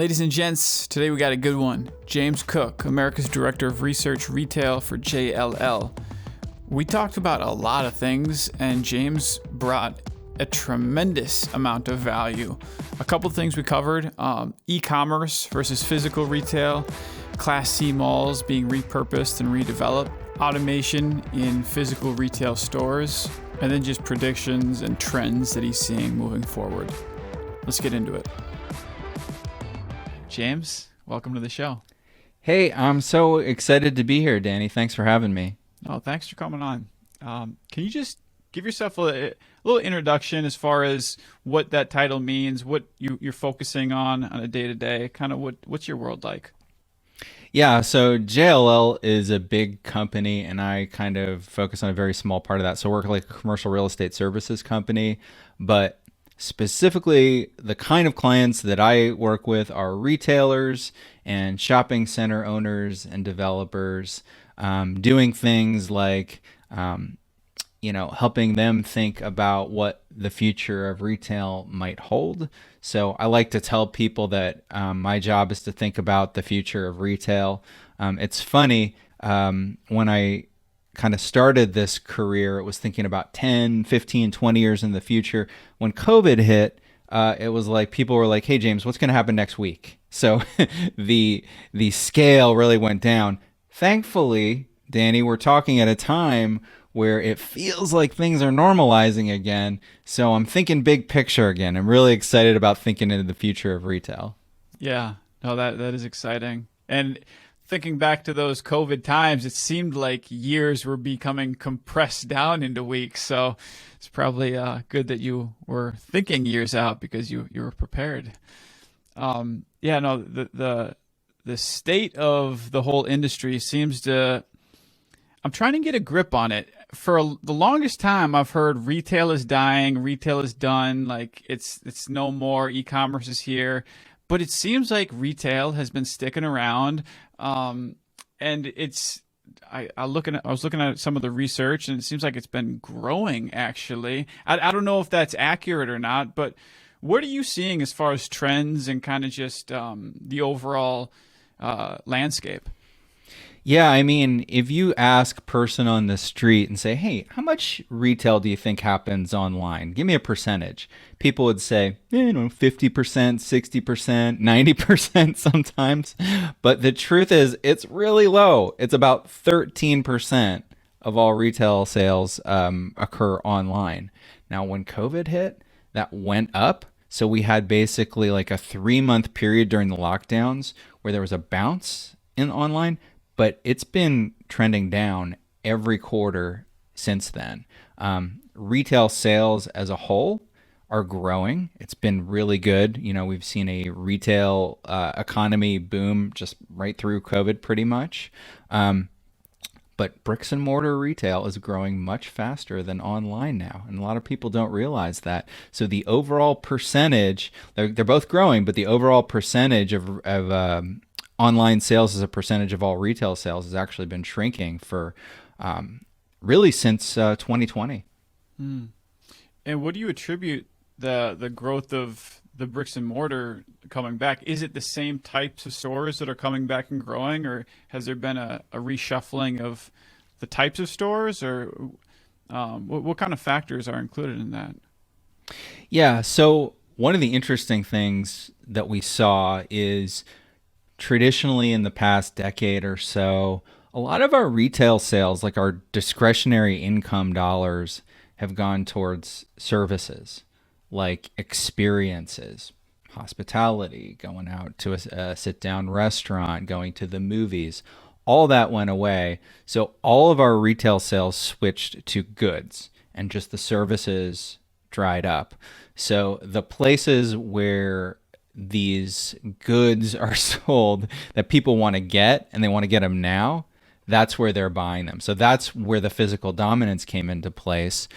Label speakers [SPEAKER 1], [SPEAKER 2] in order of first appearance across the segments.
[SPEAKER 1] Ladies and gents, today we got a good one. James Cook, America's Director of Research Retail for JLL. We talked about a lot of things, and James brought a tremendous amount of value. A couple things we covered, e-commerce versus physical retail, Class C malls being repurposed and redeveloped, automation in physical retail stores, and then just predictions and trends that he's seeing moving forward. Let's get into it. James, welcome to the show.
[SPEAKER 2] Hey, I'm so excited to be here, Danny. Thanks for having me.
[SPEAKER 1] Oh, thanks for coming on. Can you just give yourself a little introduction as far as what that title means, what you're focusing on a day-to-day, kind of what's your world like?
[SPEAKER 2] Yeah, so JLL is a big company, and I kind of focus on a very small part of that. So I work like a commercial real estate services company, but specifically, the kind of clients that I work with are retailers and shopping center owners and developers, doing things like, helping them think about what the future of retail might hold. So I like to tell people that my job is to think about the future of retail. It's funny, when I kind of started this career, it was thinking about 10, 15, 20 years in the future. When COVID hit, it was like people were like, hey, James, what's going to happen next week? So the scale really went down. Thankfully, Danny, we're talking at a time where it feels like things are normalizing again. So I'm thinking big picture again. I'm really excited about thinking into the future of retail.
[SPEAKER 1] Yeah, no, that is exciting. And thinking back to those COVID times, it seemed like years were becoming compressed down into weeks. So it's probably good that you were thinking years out because you were prepared. The state of the whole industry seems to, I'm trying to get a grip on it. For the longest time, I've heard retail is dying, retail is done, like it's no more, e-commerce is here. But it seems like retail has been sticking around, and it's. I was looking at some of the research, and it seems like it's been growing. Actually, I don't know if that's accurate or not, but what are you seeing as far as trends and kind of just the overall landscape?
[SPEAKER 2] Yeah, I mean, if you ask a person on the street and say, hey, how much retail do you think happens online? Give me a percentage. People would say, 50%, 60%, 90% sometimes. But the truth is, it's really low. It's about 13% of all retail sales occur online. Now, when COVID hit, that went up. So we had basically like a 3-month period during the lockdowns where there was a bounce in online. But it's been trending down every quarter since then. Retail sales as a whole are growing. It's been really good. We've seen a retail economy boom just right through COVID pretty much. But bricks and mortar retail is growing much faster than online now. And a lot of people don't realize that. So the overall percentage, they're both growing, but the overall percentage of online sales as a percentage of all retail sales has actually been shrinking for really since 2020.
[SPEAKER 1] And what do you attribute the growth of the bricks and mortar coming back? Is it the same types of stores that are coming back and growing, or has there been a reshuffling of the types of stores, or what kind of factors are included in that?
[SPEAKER 2] Yeah, so one of the interesting things that we saw is traditionally in the past decade or so, a lot of our retail sales, like our discretionary income dollars, have gone towards services like experiences, hospitality, going out to a sit-down restaurant, going to the movies. All that went away. So all of our retail sales switched to goods, and just the services dried up. So the places where these goods are sold that people want to get, and they want to get them now, that's where they're buying them. So that's where the physical dominance came into place.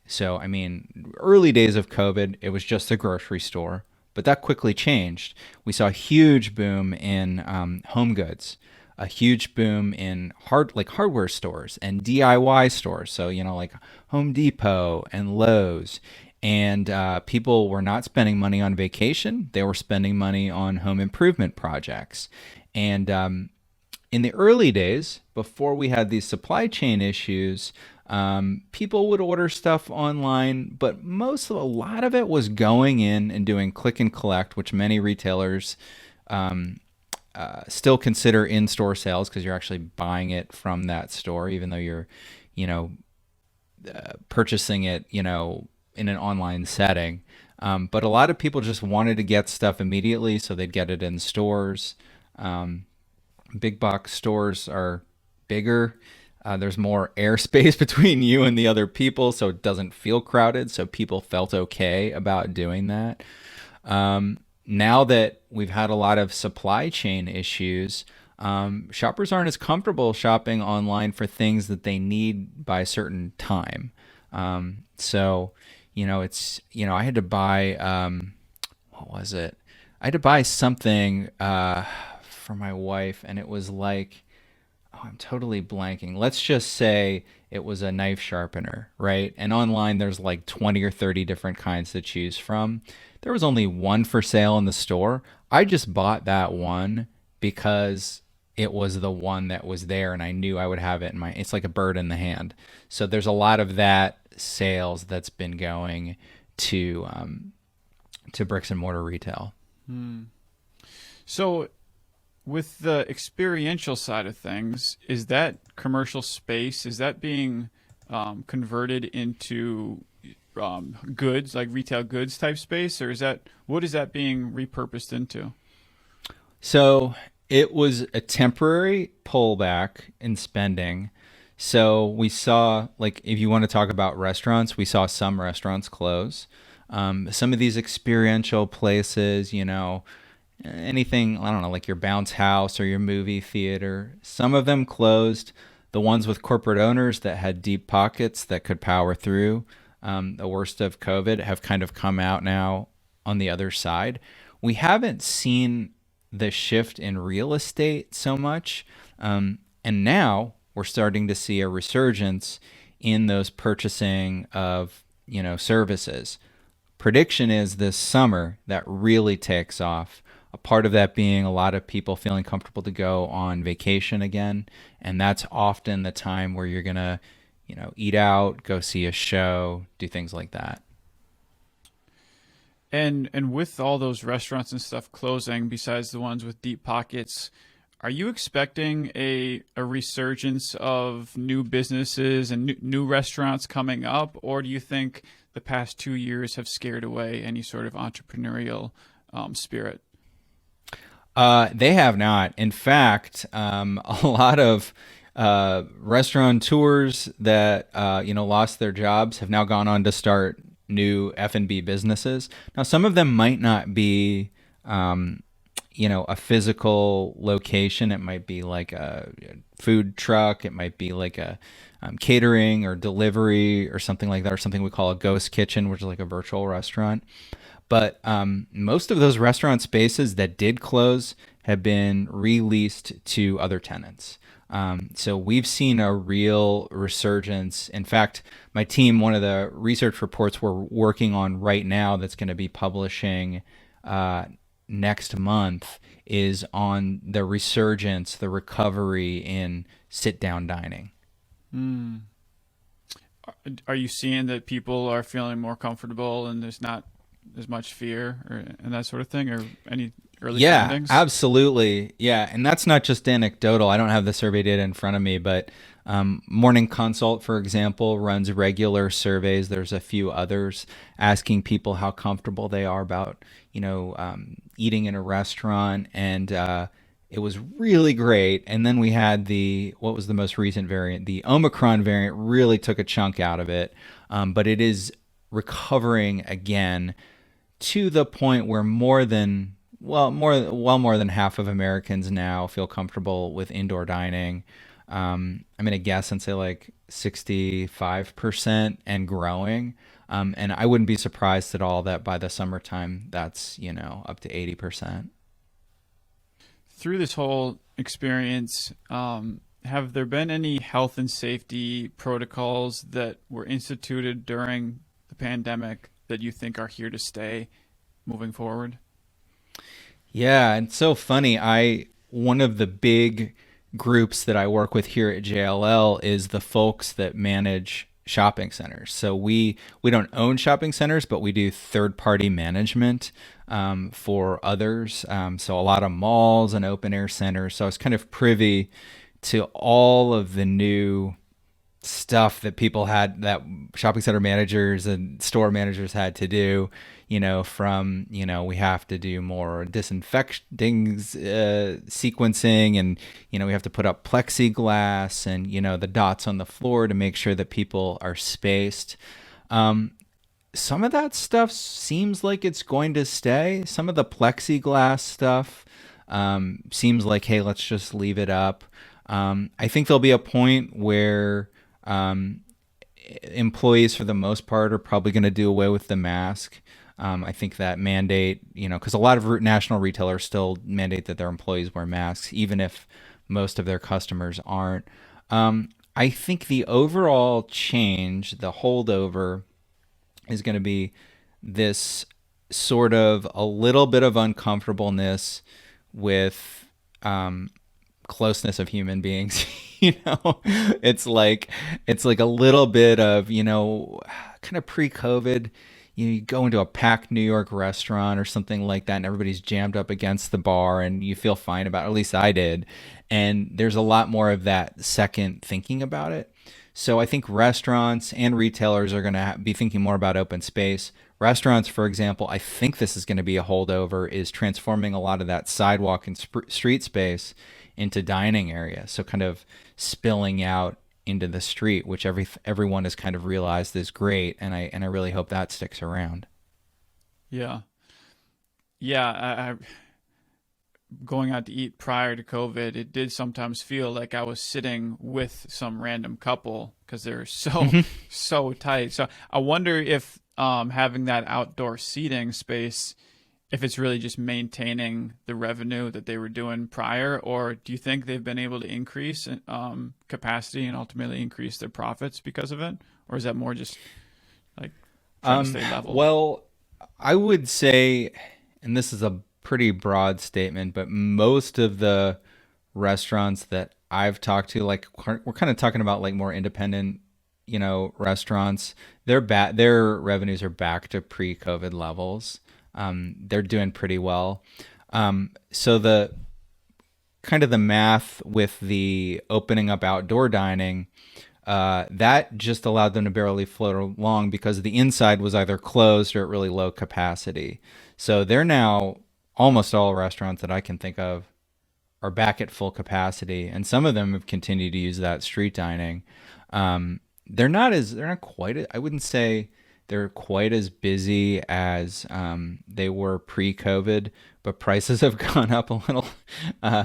[SPEAKER 2] So, I mean, early days of COVID, it was just a grocery store, but that quickly changed. We saw a huge boom in home goods, a huge boom in hardware stores and DIY stores. So, like Home Depot and Lowe's. and people were not spending money on vacation. They were spending money on home improvement projects. And in the early days, before we had these supply chain issues, people would order stuff online, but a lot of it was going in and doing click and collect, which many retailers still consider in-store sales because you're actually buying it from that store, even though you're, you know, purchasing it, in an online setting. But a lot of people just wanted to get stuff immediately, so they'd get it in stores. Big box stores are bigger. There's more airspace between you and the other people, so it doesn't feel crowded. So people felt okay about doing that. Now that we've had a lot of supply chain issues, shoppers aren't as comfortable shopping online for things that they need by a certain time. So, I had to buy, what was it? I had to buy something for my wife, and it was like, oh, I'm totally blanking. Let's just say it was a knife sharpener, right? And online, there's like 20 or 30 different kinds to choose from. There was only one for sale in the store. I just bought that one because it was the one that was there, and I knew I would have it it's like a bird in the hand. So there's a lot of that sales that's been going to bricks and mortar retail.
[SPEAKER 1] So with the experiential side of things, is that commercial space, is that being converted into goods, like retail goods type space, or what is that being repurposed into?
[SPEAKER 2] So it was a temporary pullback in spending. So we saw, like, if you want to talk about restaurants, we saw some restaurants close. Some of these experiential places, anything, I don't know, like your bounce house or your movie theater, some of them closed. The ones with corporate owners that had deep pockets that could power through the worst of COVID have kind of come out now on the other side. We haven't seen the shift in real estate so much. And now we're starting to see a resurgence in those purchasing of, services. Prediction is this summer that really takes off. A part of that being a lot of people feeling comfortable to go on vacation again. And that's often the time where you're going to, eat out, go see a show, do things like that.
[SPEAKER 1] And with all those restaurants and stuff closing, besides the ones with deep pockets, are you expecting a resurgence of new businesses and new restaurants coming up, or do you think the past 2 years have scared away any sort of entrepreneurial spirit?
[SPEAKER 2] They have not. In fact, a lot of restaurateurs that lost their jobs have now gone on to start new F&B businesses. Now, some of them might not be, a physical location. It might be like a food truck. It might be like a catering or delivery or something like that, or something we call a ghost kitchen, which is like a virtual restaurant. But most of those restaurant spaces that did close have been released to other tenants. So we've seen a real resurgence. In fact, my team, one of the research reports we're working on right now that's going to be publishing next month is on the resurgence, the recovery in sit-down dining.
[SPEAKER 1] Are you seeing that people are feeling more comfortable and there's not as much fear and that sort of thing, or any early findings?
[SPEAKER 2] Yeah, absolutely. Yeah, and that's not just anecdotal. I don't have the survey data in front of me, but Morning Consult, for example, runs regular surveys. There's a few others asking people how comfortable they are about, eating in a restaurant, and it was really great. And then we had what was the most recent variant? The Omicron variant really took a chunk out of it, but it is recovering again to the point where more than half of Americans now feel comfortable with indoor dining. I'm going to guess and say like 65% and growing. And I wouldn't be surprised at all that by the summertime, that's, up to 80%.
[SPEAKER 1] Through this whole experience, have there been any health and safety protocols that were instituted during the pandemic that you think are here to stay moving forward?
[SPEAKER 2] Yeah, it's so funny. I One of the big groups that I work with here at JLL is the folks that manage shopping centers. So we don't own shopping centers, but we do third party management for others. So a lot of malls and open air centers. So I was kind of privy to all of the new stuff that people had, that shopping center managers and store managers had to do, from, we have to do more disinfecting sequencing, and, we have to put up plexiglass and, the dots on the floor to make sure that people are spaced. Some of that stuff seems like it's going to stay. Some of the plexiglass stuff seems like, hey, let's just leave it up. I think there'll be a point where um, employees, for the most part, are probably going to do away with the mask. I think that mandate, because a lot of national retailers still mandate that their employees wear masks, even if most of their customers aren't. I think the overall change, the holdover, is going to be this sort of a little bit of uncomfortableness with closeness of human beings. It's like a little bit of, kind of pre-COVID. You go into a packed New York restaurant or something like that, and everybody's jammed up against the bar, and you feel fine about it. At least I did. And there's a lot more of that second thinking about it. So I think restaurants and retailers are going to be thinking more about open space. Restaurants, for example, I think this is going to be a holdover, is transforming a lot of that sidewalk and street space into dining area. So kind of spilling out into the street, which everyone has kind of realized is great, and I really hope that sticks around.
[SPEAKER 1] Yeah. Yeah, I going out to eat prior to COVID, it did sometimes feel like I was sitting with some random couple because they're so so tight. So I wonder if having that outdoor seating space, if it's really just maintaining the revenue that they were doing prior, or do you think they've been able to increase capacity and ultimately increase their profits because of it, or is that more just like trying to stay level?
[SPEAKER 2] Well, I would say, and this is a pretty broad statement, but most of the restaurants that I've talked to, like we're kind of talking about like more independent, restaurants, their revenues are back to pre-COVID levels. They're doing pretty well. So the kind of the math with the opening up outdoor dining, that just allowed them to barely float along because the inside was either closed or at really low capacity. So they're now, almost all restaurants that I can think of are back at full capacity, and some of them have continued to use that street dining. They're not quite, I wouldn't say they're quite as busy as they were pre-COVID, but prices have gone up a little.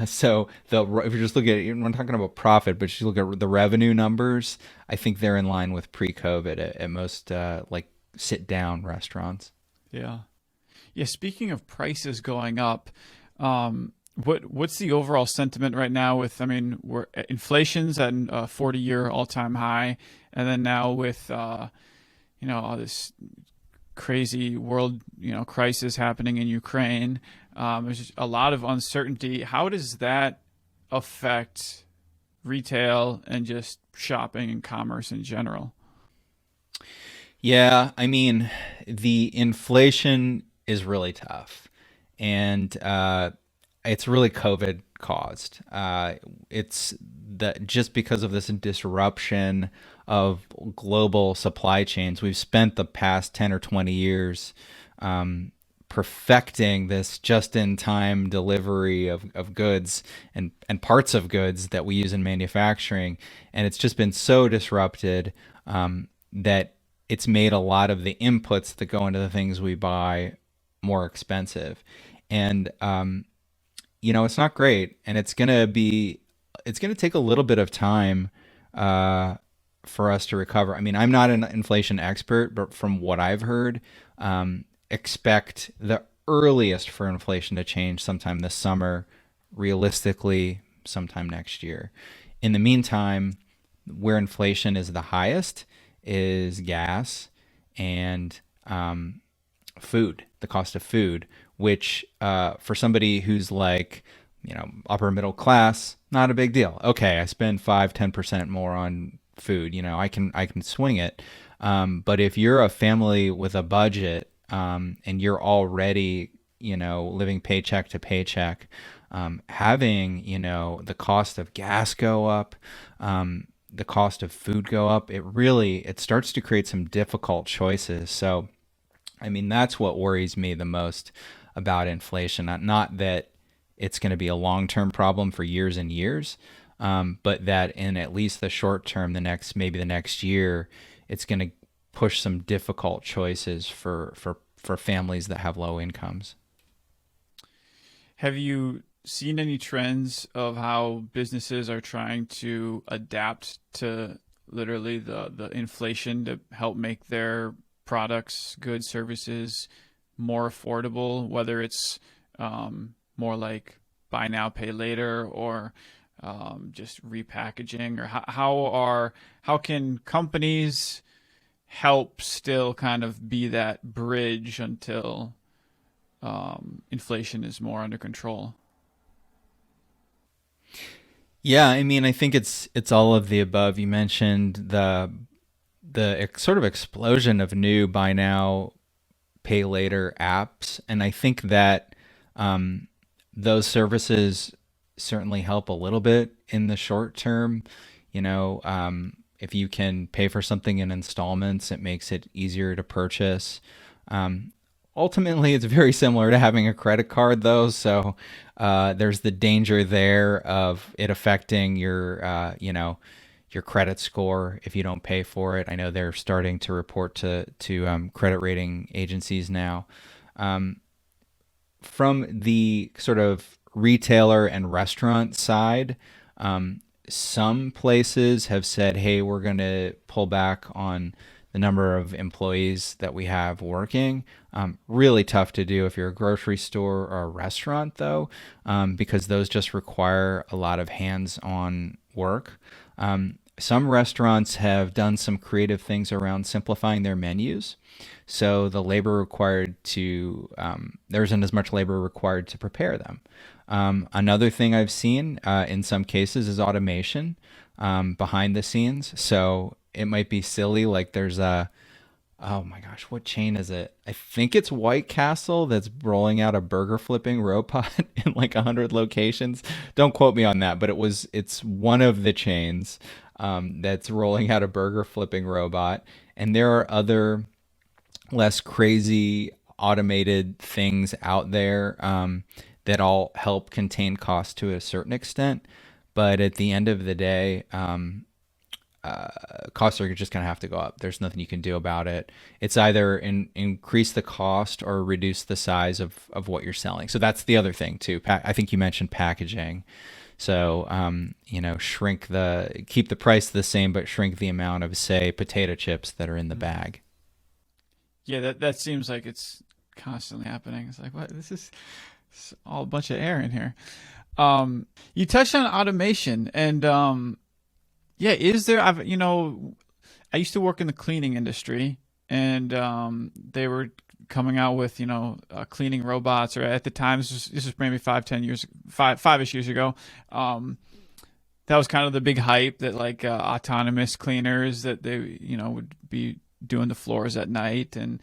[SPEAKER 2] So if you just look at it, we're not talking about profit, but you look at the revenue numbers, I think they're in line with pre-COVID at most like sit-down restaurants.
[SPEAKER 1] Yeah. Yeah, speaking of prices going up, what's the overall sentiment right now with, I mean, inflation's at a 40-year all-time high, and then now with all this crazy world, crisis happening in Ukraine, there's just a lot of uncertainty. How does that affect retail and just shopping and commerce in general?
[SPEAKER 2] Yeah, I mean, the inflation is really tough, and it's really COVID caused. It's that just because of this disruption of global supply chains, we've spent the past 10 or 20 years perfecting this just-in-time delivery of goods and parts of goods that we use in manufacturing. And it's just been so disrupted that it's made a lot of the inputs that go into the things we buy more expensive. And it's not great, and it's gonna take a little bit of time for us to recover. I mean, I'm not an inflation expert, but from what I've heard, expect the earliest for inflation to change sometime this summer, realistically sometime next year. In the meantime, where inflation is the highest is gas, and food, the cost of food, which for somebody who's like, upper middle class, not a big deal. Okay, I spend 5-10% more on food. I can swing it. But if you're a family with a budget, and you're already, living paycheck to paycheck, having, the cost of gas go up, the cost of food go up, it starts to create some difficult choices. So, I mean, that's what worries me the most about inflation. Not that it's going to be a long-term problem for years and years, but that in at least the short term, maybe the next year, it's going to push some difficult choices for families that have low incomes.
[SPEAKER 1] Have you seen any trends of how businesses are trying to adapt to literally the inflation to help make their products, goods, services more affordable, whether it's more like buy now, pay later, or just repackaging, or how can companies help still kind of be that bridge until inflation is more under control?
[SPEAKER 2] Yeah, I mean, I think it's all of the above. You mentioned the sort of explosion of new buy now, pay later apps, and I think that those services certainly help a little bit in the short term. If you can pay for something in installments, it makes it easier to purchase. Ultimately, it's very similar to having a credit card, though. So there's the danger there of it affecting your credit score if you don't pay for it. I know they're starting to report to credit rating agencies now. From the sort of retailer and restaurant side, some places have said, hey, we're going to pull back on the number of employees that we have working. Really tough to do if you're a grocery store or a restaurant, though, because those just require a lot of hands-on work. Some restaurants have done some creative things around simplifying their menus. So the labor required there isn't as much labor required to prepare them. Another thing I've seen in some cases is automation behind the scenes. So it might be silly, like oh my gosh, what chain is it? I think it's White Castle that's rolling out a burger flipping robot in like 100 locations. Don't quote me on that, but it's one of the chains that's rolling out a burger flipping robot. And there are other less crazy automated things out there that all help contain costs to a certain extent. But at the end of the day, costs are just going to have to go up. There's nothing you can do about it. It's either increase the cost or reduce the size of what you're selling. So that's the other thing too. I think you mentioned packaging. So, keep the price the same, but shrink the amount of, say, potato chips that are in the bag.
[SPEAKER 1] Yeah, that seems like it's constantly happening. It's like, what? It's all a bunch of air in here. You touched on automation, and yeah, is there? I used to work in the cleaning industry, and they were coming out with cleaning robots, or at the time this was maybe 5-ish years ago. That was kind of the big hype, that like autonomous cleaners, that they would be doing the floors at night and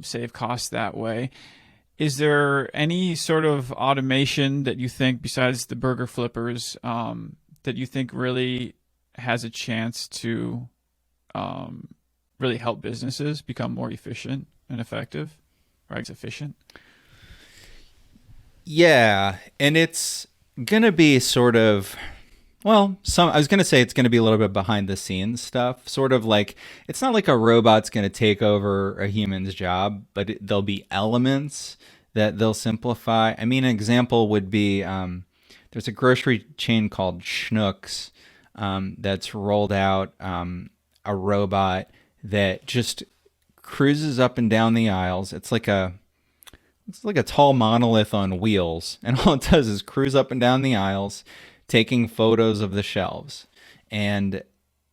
[SPEAKER 1] save costs that way. Is there any sort of automation that you think, besides the burger flippers, that you think really has a chance to really help businesses become more efficient and effective, or efficient?
[SPEAKER 2] Yeah, and it's gonna be sort of, well, I was gonna say it's gonna be a little bit behind the scenes stuff, sort of like, it's not like a robot's gonna take over a human's job, but there'll be elements that they'll simplify. I mean, an example would be there's a grocery chain called Schnucks that's rolled out a robot that just cruises up and down the aisles. It's like a tall monolith on wheels, and all it does is cruise up and down the aisles, taking photos of the shelves. And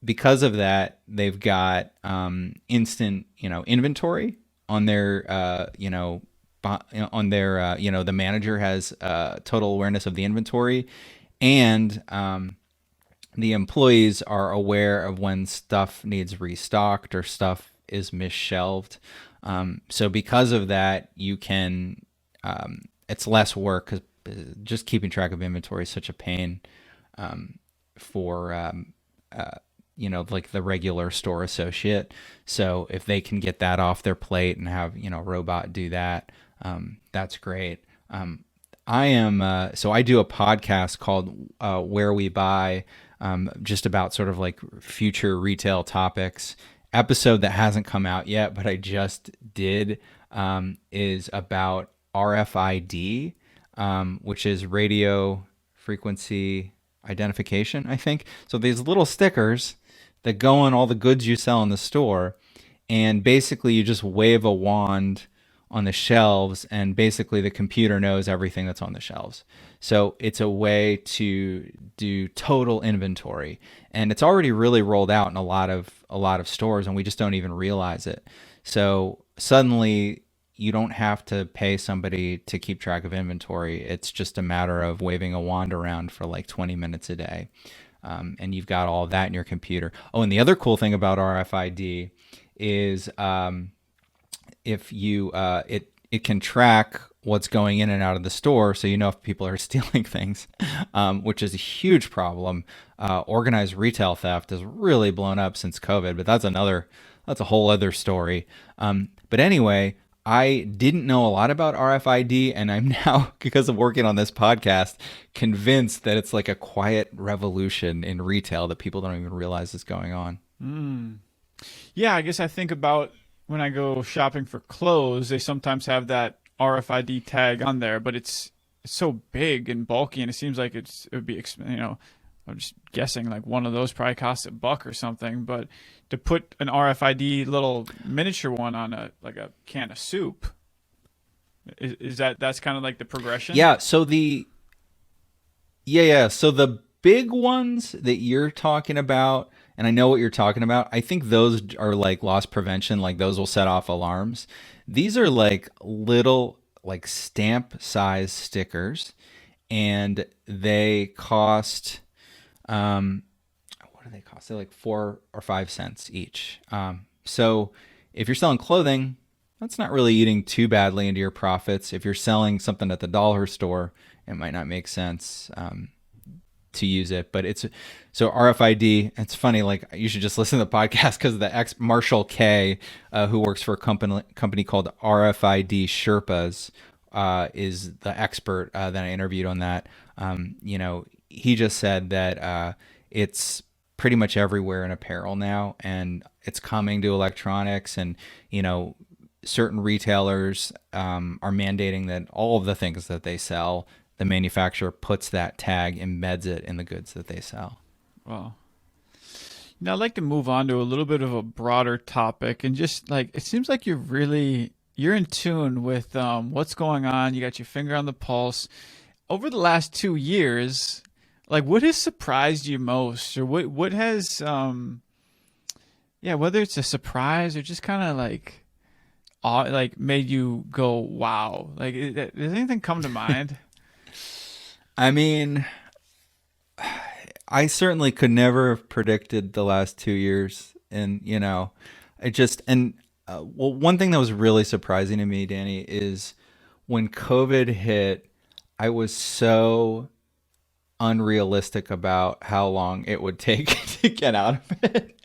[SPEAKER 2] because of that, they've got instant, inventory on their on their the manager has total awareness of the inventory, and the employees are aware of when stuff needs restocked or stuff is misshelved. So because of that, you can it's less work because just keeping track of inventory is such a pain for like the regular store associate. So if they can get that off their plate and have a robot do that, that's great. I am so I do a podcast called Where We Buy, just about sort of like future retail topics. Episode that hasn't come out yet, but I just did, is about RFID, which is radio frequency identification, I think. So these little stickers that go on all the goods you sell in the store, and basically you just wave a wand on the shelves, and basically the computer knows everything that's on the shelves. So it's a way to do total inventory, and it's already really rolled out in a lot of stores, and we just don't even realize it. So suddenly you don't have to pay somebody to keep track of inventory. It's just a matter of waving a wand around for like 20 minutes a day. And you've got all of that in your computer. Oh, and the other cool thing about RFID is if you it can track what's going in and out of the store, so you know if people are stealing things, which is a huge problem. Organized retail theft has really blown up since COVID, but that's a whole other story. But anyway, I didn't know a lot about RFID, and I'm now, because of working on this podcast, convinced that it's like a quiet revolution in retail that people don't even realize is going on.
[SPEAKER 1] Yeah, I guess I think about when I go shopping for clothes, they sometimes have that RFID tag on there, but it's so big and bulky, and it seems like it would be, I'm just guessing like one of those probably costs $1 or something, but to put an RFID little miniature one on a can of soup, that's kind of like the progression?
[SPEAKER 2] Yeah, so the big ones that you're talking about, and I know what you're talking about, I think those are like loss prevention, like those will set off alarms. These are like little like stamp size stickers, and they cost what do they cost? They're like 4 or 5 cents each. So if you're selling clothing, that's not really eating too badly into your profits. If you're selling something at the dollar store, it might not make sense to use it. But it's so RFID. It's funny. Like you should just listen to the podcast because the Marshall K, who works for a company called RFID Sherpas, is the expert that I interviewed on that. He just said that it's pretty much everywhere in apparel now, and it's coming to electronics, and certain retailers are mandating that all of the things that they sell, the manufacturer puts that tag, embeds it in the goods that they sell.
[SPEAKER 1] Wow. Now I'd like to move on to a little bit of a broader topic, and just like it seems like you're in tune with what's going on. You got your finger on the pulse. Over the last 2 years, like what has surprised you most, or what has whether it's a surprise or just kind of like made you go wow, like does anything come to mind?
[SPEAKER 2] I mean, I certainly could never have predicted the last 2 years, and one thing that was really surprising to me, Danny, is when COVID hit, I was so unrealistic about how long it would take to get out of it.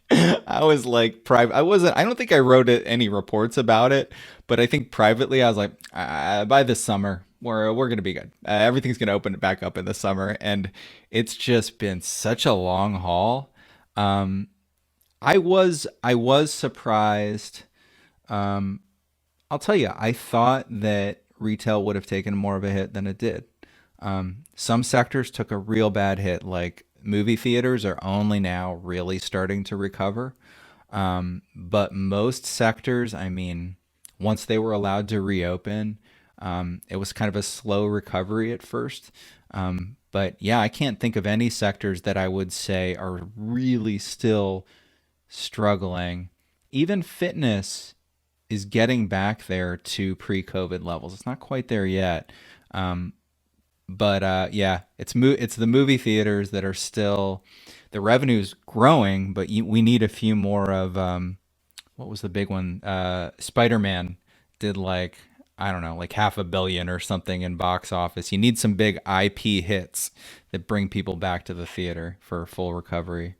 [SPEAKER 2] I was like, I don't think I wrote any reports about it, but I think privately I was like, by this summer, we're going to be good. Everything's going to open back up in the summer. And it's just been such a long haul. I was surprised. I'll tell you, I thought that retail would have taken more of a hit than it did. Some sectors took a real bad hit, like movie theaters are only now really starting to recover. But most sectors, I mean, once they were allowed to reopen, it was kind of a slow recovery at first. But yeah, I can't think of any sectors that I would say are really still struggling. Even fitness is getting back there to pre-COVID levels. It's not quite there yet, but yeah, it's the movie theaters that are still, the revenue's growing, but we need a few more of what was the big one? Spider-Man did like, I don't know, like 500 million or something in box office. You need some big IP hits that bring people back to the theater for full recovery.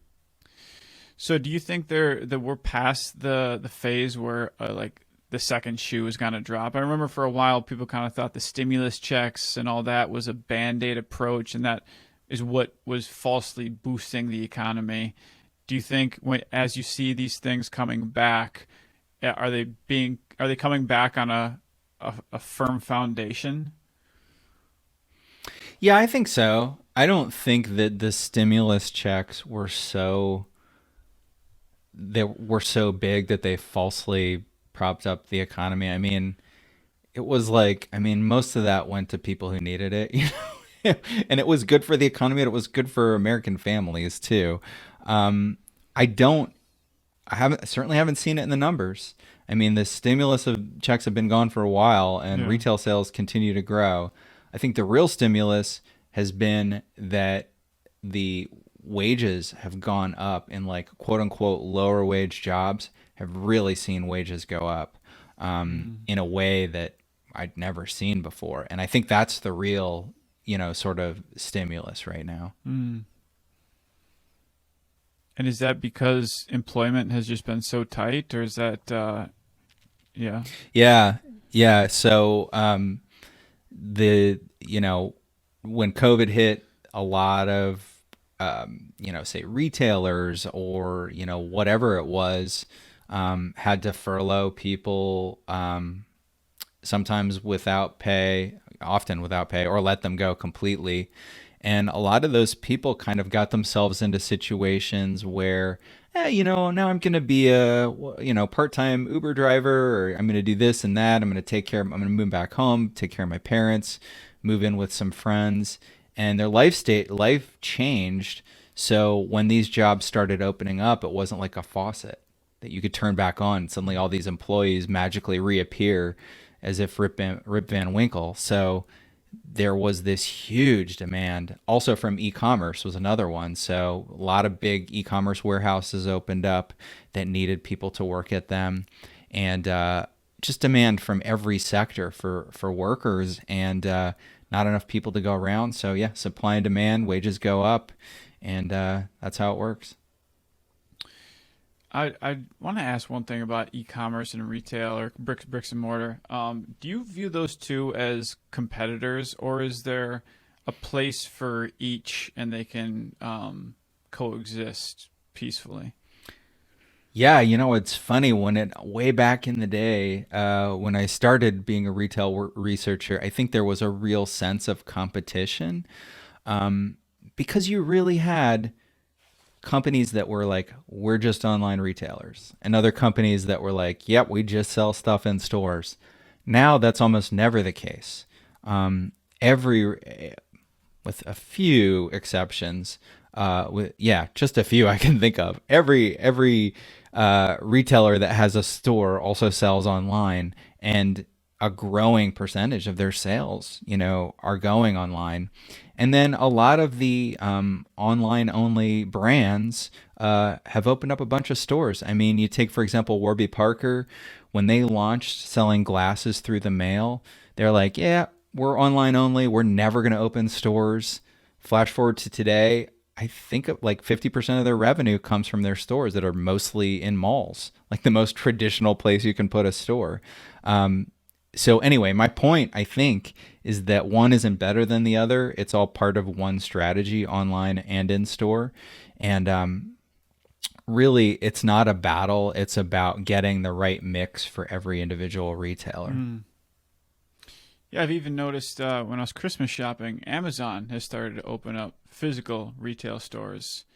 [SPEAKER 1] So do you think that we're past the phase where like the second shoe is going to drop? I remember for a while people kind of thought the stimulus checks and all that was a band-aid approach, and that is what was falsely boosting the economy. Do you think as you see these things coming back, are they coming back on a firm foundation?
[SPEAKER 2] Yeah, I think so. I don't think that the stimulus checks were so big that they falsely propped up the economy. I mean, it was like, I mean, most of that went to people who needed it, you know? And it was good for the economy, and it was good for American families too. I don't, certainly haven't seen it in the numbers. I mean, the stimulus of checks have been gone for a while, and
[SPEAKER 1] Yeah.
[SPEAKER 2] retail sales continue to grow. I think the real stimulus has been that the wages have gone up in like quote unquote lower wage jobs, have really seen wages go up
[SPEAKER 1] Mm.
[SPEAKER 2] in a way that I'd never seen before. And I think that's the real, sort of stimulus right now.
[SPEAKER 1] Mm. And is that because employment has just been so tight, or is that yeah?
[SPEAKER 2] Yeah. Yeah. So, when COVID hit, a lot of, say retailers or, whatever it was, had to furlough people, sometimes without pay, often without pay, or let them go completely. And a lot of those people kind of got themselves into situations where, now I'm going to be a, part-time Uber driver, or I'm going to do this and that. I'm going to move back home, take care of my parents, move in with some friends, and their life changed. So when these jobs started opening up, it wasn't like a faucet that you could turn back on. Suddenly all these employees magically reappear as if Rip Van Winkle. So there was this huge demand. Also from e-commerce was another one. So a lot of big e-commerce warehouses opened up that needed people to work at them, and just demand from every sector for workers, and not enough people to go around. So yeah, supply and demand, wages go up, and that's how it works.
[SPEAKER 1] I want to ask one thing about e-commerce and retail, or bricks and mortar. Do you view those two as competitors, or is there a place for each and they can coexist peacefully?
[SPEAKER 2] Yeah, it's funny way back in the day, when I started being a retail researcher, I think there was a real sense of competition, because you really had companies that were like, we're just online retailers, and other companies that were like, yep, we just sell stuff in stores. Now that's almost never the case. Every With a few exceptions, just a few I can think of. Every retailer that has a store also sells online, and a growing percentage of their sales, are going online. And then a lot of the online only brands have opened up a bunch of stores. I mean, you take, for example, Warby Parker. When they launched selling glasses through the mail, they're like, yeah, we're online only. We're never going to open stores. Flash forward to today, I think like 50% of their revenue comes from their stores that are mostly in malls, like the most traditional place you can put a store. So anyway, my point, I think, is that one isn't better than the other. It's all part of one strategy, online and in store. And really, it's not a battle. It's about getting the right mix for every individual retailer.
[SPEAKER 1] Mm. Yeah, I've even noticed when I was Christmas shopping, Amazon has started to open up physical retail stores,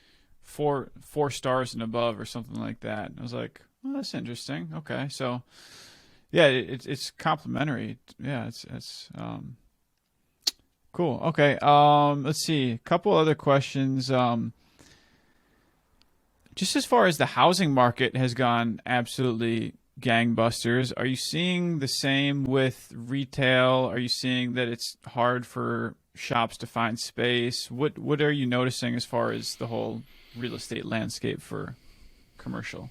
[SPEAKER 1] four stars and above, or something like that. And I was like, well, that's interesting. Okay, so yeah, it's complementary. Yeah, it's cool. Okay, let's see. A couple other questions. Just as far as the housing market has gone absolutely gangbusters. Are you seeing the same with retail? Are you seeing that it's hard for shops to find space? What are you noticing as far as the whole real estate landscape for commercial?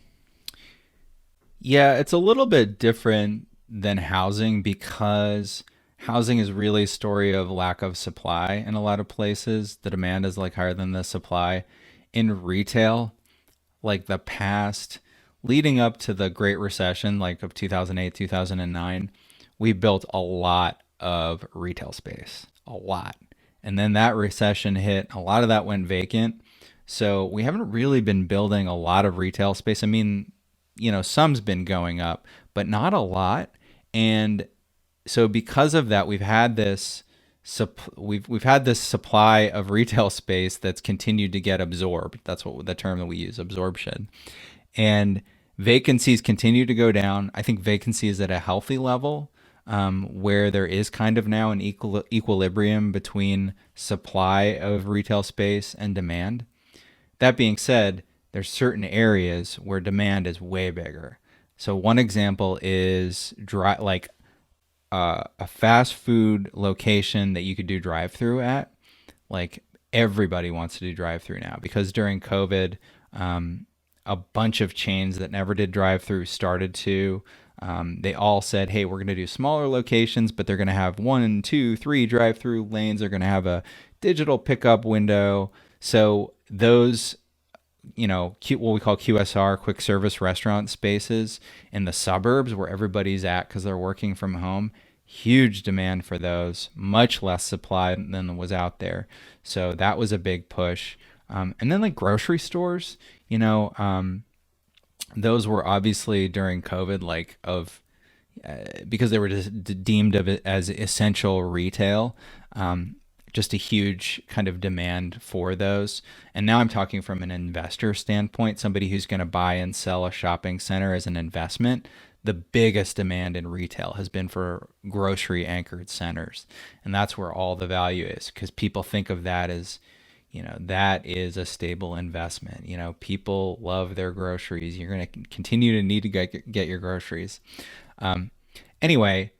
[SPEAKER 2] Yeah, it's a little bit different than housing because housing is really a story of lack of supply in a lot of places. The demand is like higher than the supply. In retail, like the past leading up to the Great Recession, like of 2008, 2009, we built a lot of retail space, a lot. And then that recession hit, a lot of that went vacant. So we haven't really been building a lot of retail space. I mean, some's been going up, but not a lot. And so because of that, we've had this supply of retail space that's continued to get absorbed. That's what the term that we use, absorption. And vacancies continue to go down. I think vacancy is at a healthy level, where there is kind of now an equilibrium between supply of retail space and demand. That being said, there's certain areas where demand is way bigger. So one example is a fast food location that you could do drive through at. Like everybody wants to do drive through now because during COVID, a bunch of chains that never did drive through started to. They all said, hey, we're going to do smaller locations, but they're going to have 1, 2, 3 drive through lanes. They're going to have a digital pickup window. So those, what we call QSR, quick service restaurant spaces in the suburbs where everybody's at because they're working from home, huge demand for those, much less supply than was out there. So that was a big push. And then like grocery stores, those were obviously during COVID, because they were just deemed of it as essential retail. Just a huge kind of demand for those. And now I'm talking from an investor standpoint, somebody who's going to buy and sell a shopping center as an investment. The biggest demand in retail has been for grocery anchored centers. And that's where all the value is because people think of that as, that is a stable investment. People love their groceries. You're going to continue to need to get your groceries. Anyway,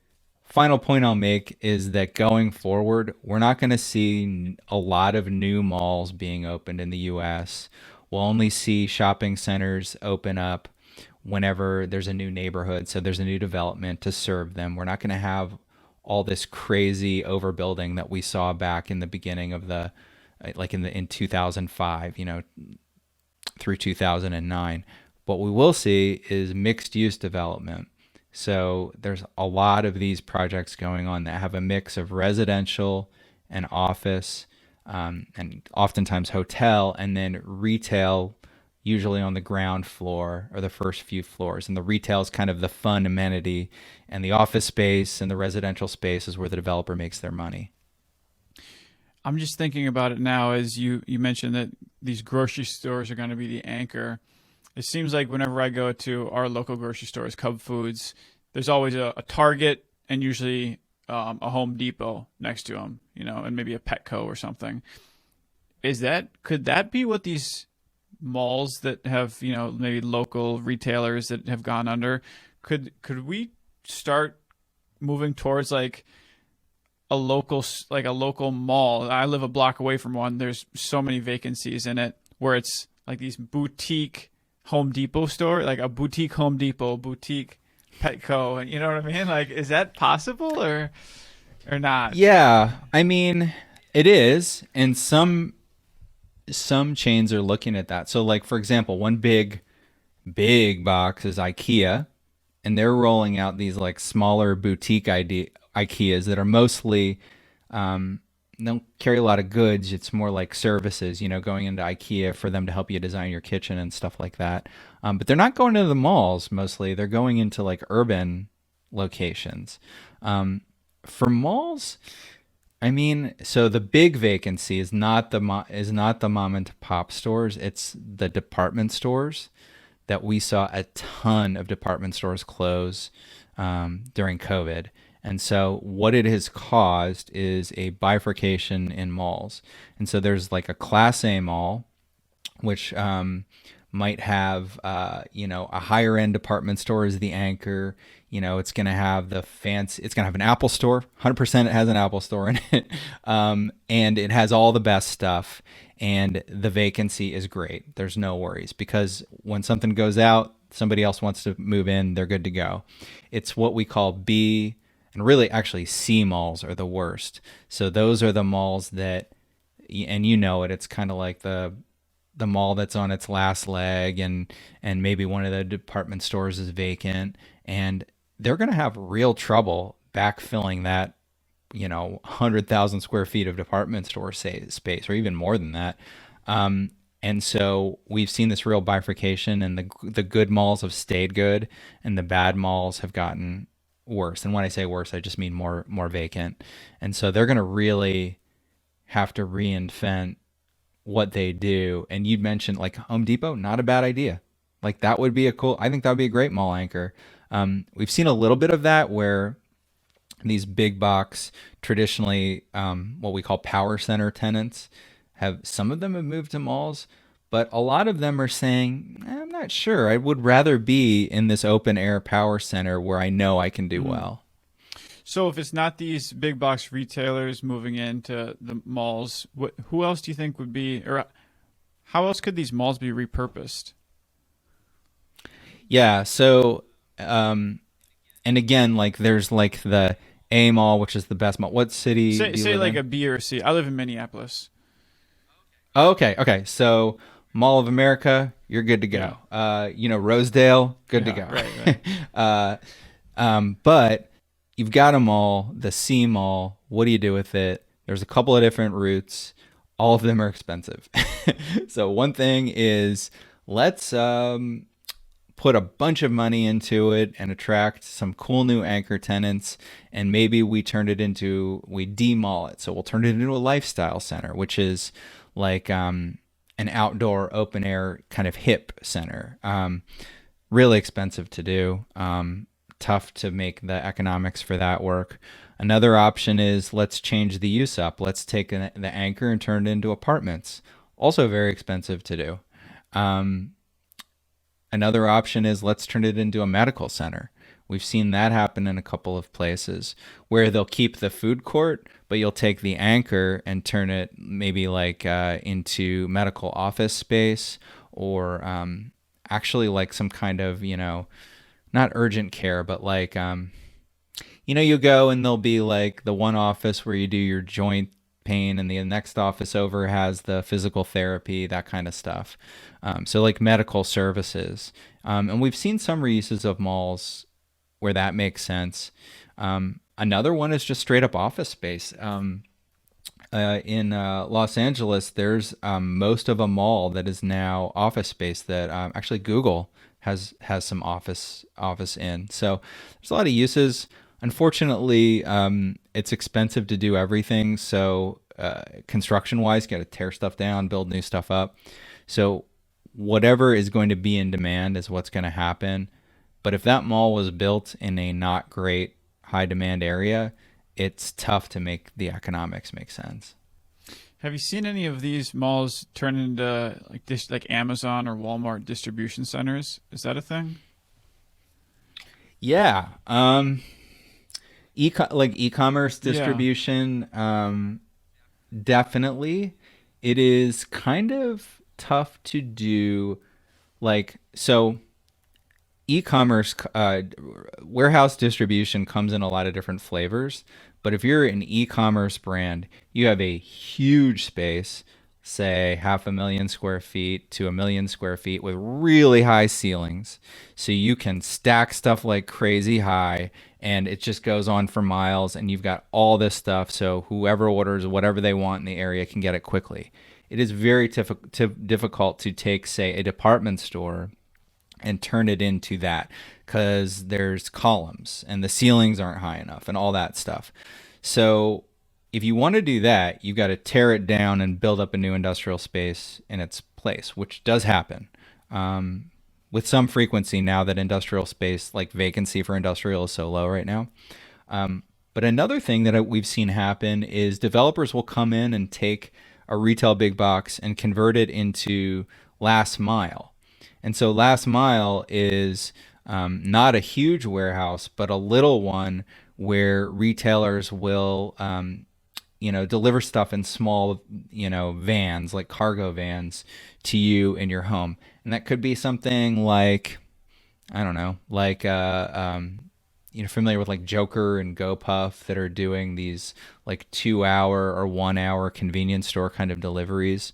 [SPEAKER 2] final point I'll make is that going forward, we're not going to see a lot of new malls being opened in the US. We'll only see shopping centers open up whenever there's a new neighborhood. So there's a new development to serve them. We're not going to have all this crazy overbuilding that we saw back in the beginning of in 2005, through 2009. What we will see is mixed use development. So there's a lot of these projects going on that have a mix of residential and office, and oftentimes hotel, and then retail, usually on the ground floor or the first few floors. And the retail is kind of the fun amenity, and the office space and the residential space is where the developer makes their money.
[SPEAKER 1] I'm just thinking about it now as you mentioned that these grocery stores are going to be the anchor. It seems like whenever I go to our local grocery stores, Cub Foods, there's always a Target and usually a Home Depot next to them, and maybe a Petco or something. Could that be what these malls that have, maybe local retailers that have gone under, could we start moving towards like a local mall? I live a block away from one. There's so many vacancies in it where it's like these boutique Home Depot store, like a boutique Home Depot, boutique Petco, and you know what I mean? Like, is that possible or not?
[SPEAKER 2] Yeah, I mean, it is, and some chains are looking at that. So, like for example, one big box is IKEA, and they're rolling out these like smaller boutique IKEAs that are mostly don't carry a lot of goods. It's more like services, going into IKEA for them to help you design your kitchen and stuff like that. But they're not going to the malls mostly. They're going into like urban locations. For malls, I mean, so the big vacancy is not the mom and pop stores. It's the department stores that we saw a ton of department stores close during COVID. And so what it has caused is a bifurcation in malls. And so there's like a Class A mall, which might have, a higher end department store as the anchor. It's going to have it's going to have an Apple store. 100% it has an Apple store in it. And it has all the best stuff. And the vacancy is great. There's no worries, because when something goes out, somebody else wants to move in, they're good to go. It's what we call B, and really actually C malls are the worst. So those are the malls that, and it's kind of like the mall that's on its last leg, and maybe one of the department stores is vacant, and they're going to have real trouble backfilling that 100,000 square feet of department store space, or even more than that. And so we've seen this real bifurcation, and the good malls have stayed good, and the bad malls have gotten worse. And when I say worse, I just mean more vacant. And so they're going to really have to reinvent what they do. And you'd mentioned like Home Depot, not a bad idea. Like that would be I think that would be a great mall anchor. We've seen a little bit of that where these big box, traditionally what we call power center tenants, some of them have moved to malls, but a lot of them are saying, I'm not sure. I would rather be in this open air power center where I know I can do well.
[SPEAKER 1] So if it's not these big box retailers moving into the malls, who else do you think would be, or how else could these malls be repurposed?
[SPEAKER 2] Yeah. So, and again, like there's like the A mall, which is the best mall. What city do you
[SPEAKER 1] Say
[SPEAKER 2] live
[SPEAKER 1] like
[SPEAKER 2] in?
[SPEAKER 1] a B or a C. I live in Minneapolis.
[SPEAKER 2] Oh, okay. Okay. So Mall of America, you're good to go. Rosedale, good to go.
[SPEAKER 1] Right.
[SPEAKER 2] But you've got a mall, the C mall. What do you do with it? There's a couple of different routes. All of them are expensive. So one thing is, let's put a bunch of money into it and attract some cool new anchor tenants, and maybe we demall it. So we'll turn it into a lifestyle center, which is like an outdoor open air kind of hip center. Really expensive to do. Tough to make the economics for that work. Another option is, let's change the use up. Let's take the anchor and turn it into apartments. Also very expensive to do. Another option is, let's turn it into a medical center. We've seen that happen in a couple of places where they'll keep the food court, but you'll take the anchor and turn it maybe like into medical office space, or actually like some kind of, not urgent care, but like, you go and there'll be like the one office where you do your joint pain, and the next office over has the physical therapy, that kind of stuff. So like medical services. And we've seen some reuses of malls where that makes sense. Another one is just straight up office space. In Los Angeles, there's most of a mall that is now office space that actually Google has some office in. So there's a lot of uses. Unfortunately, it's expensive to do everything. So construction wise, got to tear stuff down, build new stuff up. So whatever is going to be in demand is what's going to happen. But if that mall was built in a not great high demand area, it's tough to make the economics make sense.
[SPEAKER 1] Have you seen any of these malls turn into like Amazon or Walmart distribution centers? Is that a thing?
[SPEAKER 2] Yeah. E-commerce distribution, definitely. It is kind of tough to do. So e-commerce, warehouse distribution comes in a lot of different flavors. But if you're an e-commerce brand, you have a huge space, say 500,000 square feet to 1,000,000 square feet, with really high ceilings. So you can stack stuff like crazy high, and it just goes on for miles, and you've got all this stuff. So whoever orders whatever they want in the area can get it quickly. It is very difficult to take, say, a department store and turn it into that, because there's columns and the ceilings aren't high enough and all that stuff. So if you want to do that, you've got to tear it down and build up a new industrial space in its place, which does happen with some frequency now that industrial space, like vacancy for industrial, is so low right now. But another thing that we've seen happen is developers will come in and take a retail big box and convert it into last mile. And so last mile is not a huge warehouse, but a little one where retailers will, deliver stuff in small, vans, like cargo vans, to you in your home. And that could be something like, I don't know, like familiar with like Joker and GoPuff that are doing these like 2 hour or 1 hour convenience store kind of deliveries,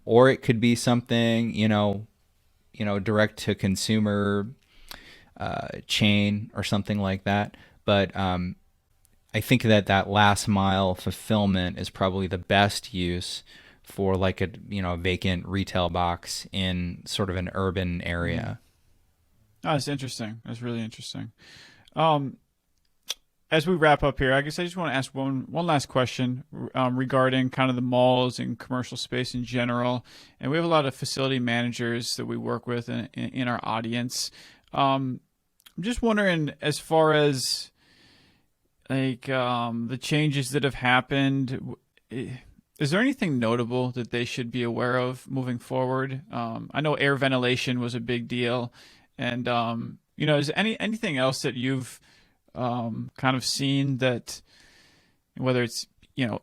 [SPEAKER 2] or it could be something direct to consumer chain or something like that. But I think that last mile fulfillment is probably the best use for like a vacant retail box in sort of an urban
[SPEAKER 1] Mm.
[SPEAKER 2] area.
[SPEAKER 1] Oh, that's interesting. That's really interesting. Um, as we wrap up here, I guess I just want to ask one last question regarding kind of the malls and commercial space in general. And we have a lot of facility managers that we work with in our audience. I'm just wondering, as far as like the changes that have happened, is there anything notable that they should be aware of moving forward? I know air ventilation was a big deal, and is anything else that you've kind of seen that, whether it's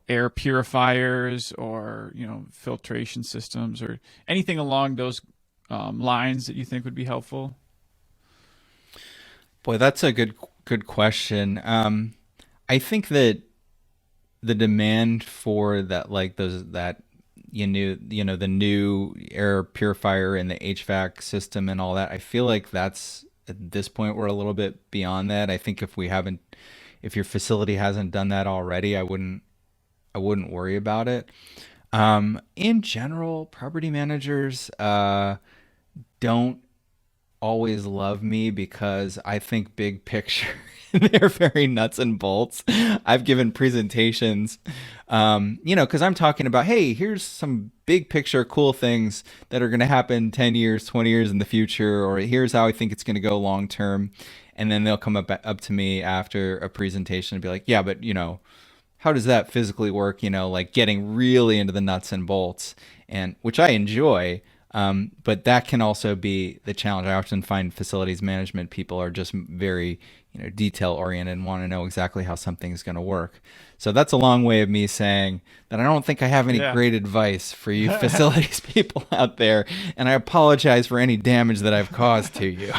[SPEAKER 1] air purifiers or filtration systems or anything along those lines that you think would be helpful?
[SPEAKER 2] Boy, that's a good question. I think that the demand for that, like those that the new air purifier and the HVAC system and all that, I feel like that's at this point we're a little bit beyond that. I think if your facility hasn't done that already, I wouldn't worry about it. In general, property managers don't always love me because I think big picture. They're very nuts and bolts. I've given presentations, because I'm talking about, hey, here's some big picture cool things that are going to happen 10 years, 20 years in the future, or here's how I think it's going to go long term. And then they'll come up to me after a presentation and be like, yeah, but how does that physically work? Like getting really into the nuts and bolts, and which I enjoy. But that can also be the challenge. I often find facilities management people are just very, detail oriented and want to know exactly how something's going to work. So that's a long way of me saying that I don't think I have any
[SPEAKER 1] Yeah.
[SPEAKER 2] great advice for you facilities people out there, and I apologize for any damage that I've caused to you.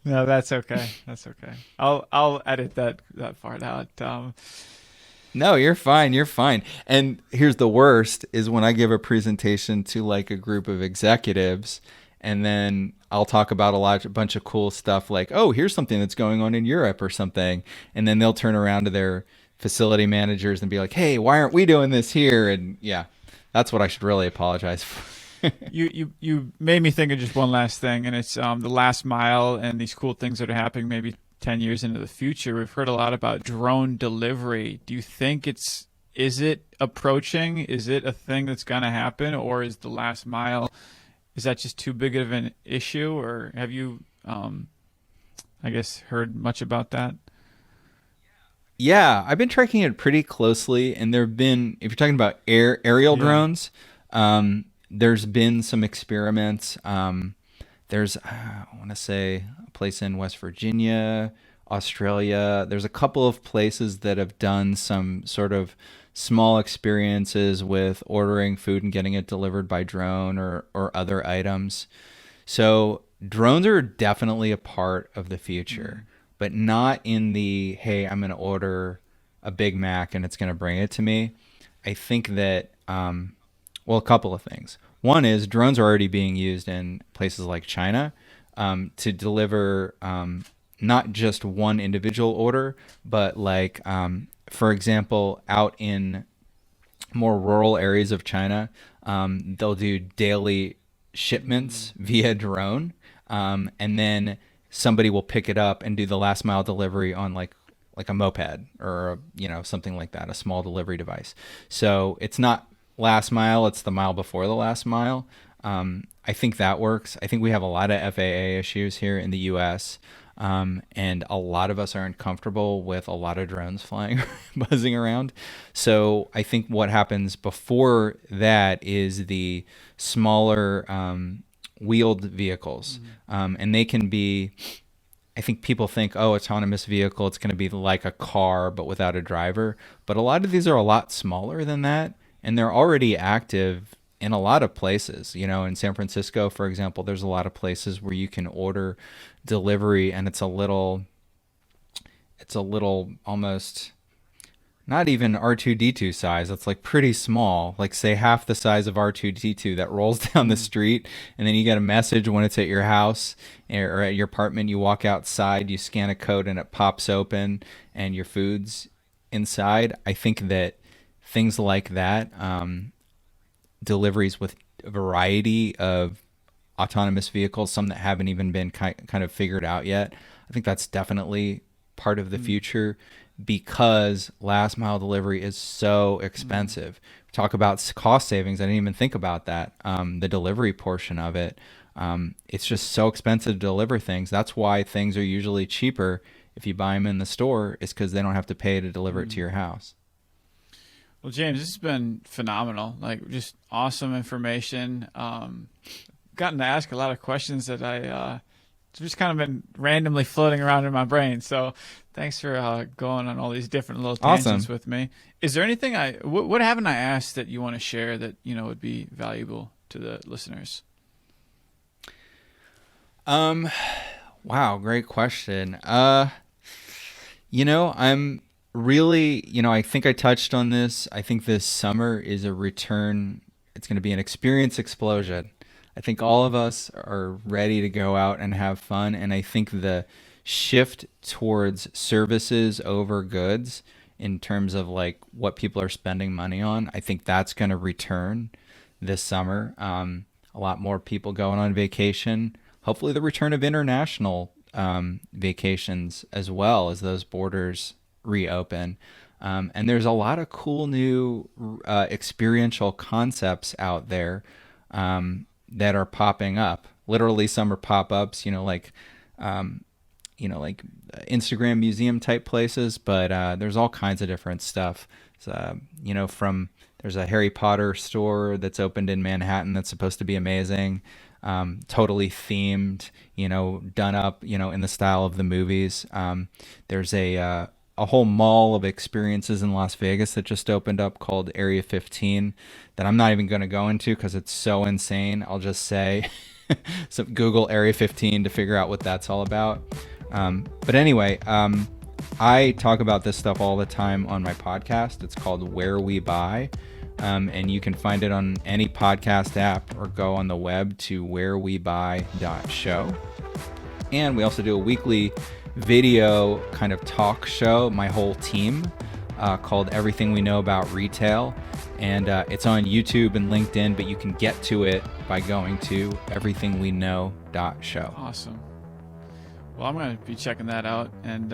[SPEAKER 1] No, that's okay. That's okay. I'll edit that part out.
[SPEAKER 2] No, you're fine. You're fine. And here's the worst is when I give a presentation to like a group of executives, and then I'll talk about a bunch of cool stuff like, oh, here's something that's going on in Europe or something. And then they'll turn around to their facility managers and be like, hey, why aren't we doing this here? And yeah, that's what I should really apologize for.
[SPEAKER 1] You made me think of just one last thing, and it's the last mile and these cool things that are happening maybe 10 years into the future. We've heard a lot about drone delivery. Do you think is it approaching? Is it a thing that's going to happen, or is the last mile, is that just too big of an issue, or have you, I guess, heard much about that?
[SPEAKER 2] Yeah, I've been tracking it pretty closely, and there have been, if you're talking about aerial
[SPEAKER 1] Yeah.
[SPEAKER 2] drones, there's been some experiments. There's, I want to say, a place in West Virginia, Australia. There's a couple of places that have done some sort of small experiences with ordering food and getting it delivered by drone or other items. So drones are definitely a part of the future, but not in the, hey, I'm going to order a Big Mac and it's going to bring it to me. I think that, well, a couple of things. One is drones are already being used in places like China to deliver not just one individual order, but like, for example, out in more rural areas of China, they'll do daily shipments via drone, and then somebody will pick it up and do the last mile delivery on like a moped or something like that, a small delivery device. So it's not last mile; it's the mile before the last mile. I think that works. I think we have a lot of FAA issues here in the U.S. And a lot of us aren't comfortable with a lot of drones flying, buzzing around. So I think what happens before that is the smaller wheeled vehicles. And they can be, I think people think, oh, autonomous vehicle, it's going to be like a car, but without a driver. But a lot of these are a lot smaller than that. And they're already active in a lot of places. You know, in San Francisco, for example, there's a lot of places where you can order delivery, and it's a little almost not even R2D2 size. It's like pretty small, like say half the size of R2D2 that rolls down the street. And then you get a message when it's at your house or at your apartment. You walk outside, you scan a code, and it pops open and your food's inside. I think that things like that, deliveries with a variety of autonomous vehicles, some that haven't even been kind of figured out yet, I think that's definitely part of the future, because last mile delivery is so expensive. Talk about cost savings. I didn't even think about that. The delivery portion of it. It's just so expensive to deliver things. That's why things are usually cheaper if you buy them in the store, is because they don't have to pay to deliver it to your house.
[SPEAKER 1] Well, James, this has been phenomenal. Like, just awesome information. Gotten to ask a lot of questions that I just kind of been randomly floating around in my brain. So thanks for going on all these different little tangents with me. Is there anything what haven't I asked that you want to share that, you know, would be valuable to the listeners?
[SPEAKER 2] Wow, great question. You know, I'm really, you know, I think I touched on this. I think this summer is a return. It's going to be an experience explosion. I think all of us are ready to go out and have fun. And I think the shift towards services over goods in terms of like what people are spending money on, I think that's going to return this summer. A lot more people going on vacation. Hopefully the return of international vacations as well, as those borders reopen. And there's a lot of cool new experiential concepts out there that are popping up. Literally, some are pop-ups, like Instagram museum type places, but there's all kinds of different stuff. So, there's a Harry Potter store that's opened in Manhattan that's supposed to be amazing, totally themed, done up, in the style of the movies. There's a whole mall of experiences in Las Vegas that just opened up called Area 15 that I'm not even going to go into because it's so insane. I'll just say, so Google Area 15 to figure out what that's all about. But anyway, I talk about this stuff all the time on my podcast. It's called Where We Buy. And you can find it on any podcast app or go on the web to wherewebuy.show. And we also do a weekly video kind of talk show, my whole team, called Everything We Know About Retail. And it's on YouTube and LinkedIn, but you can get to it by going to everythingweknow.show.
[SPEAKER 1] Awesome. Well, I'm going to be checking that out and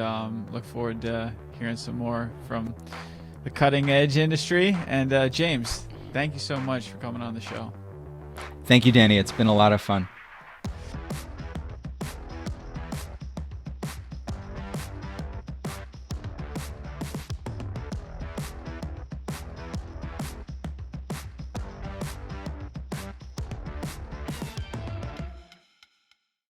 [SPEAKER 1] look forward to hearing some more from the cutting edge industry. And James, thank you so much for coming on the show.
[SPEAKER 2] Thank you, Danny. It's been a lot of fun.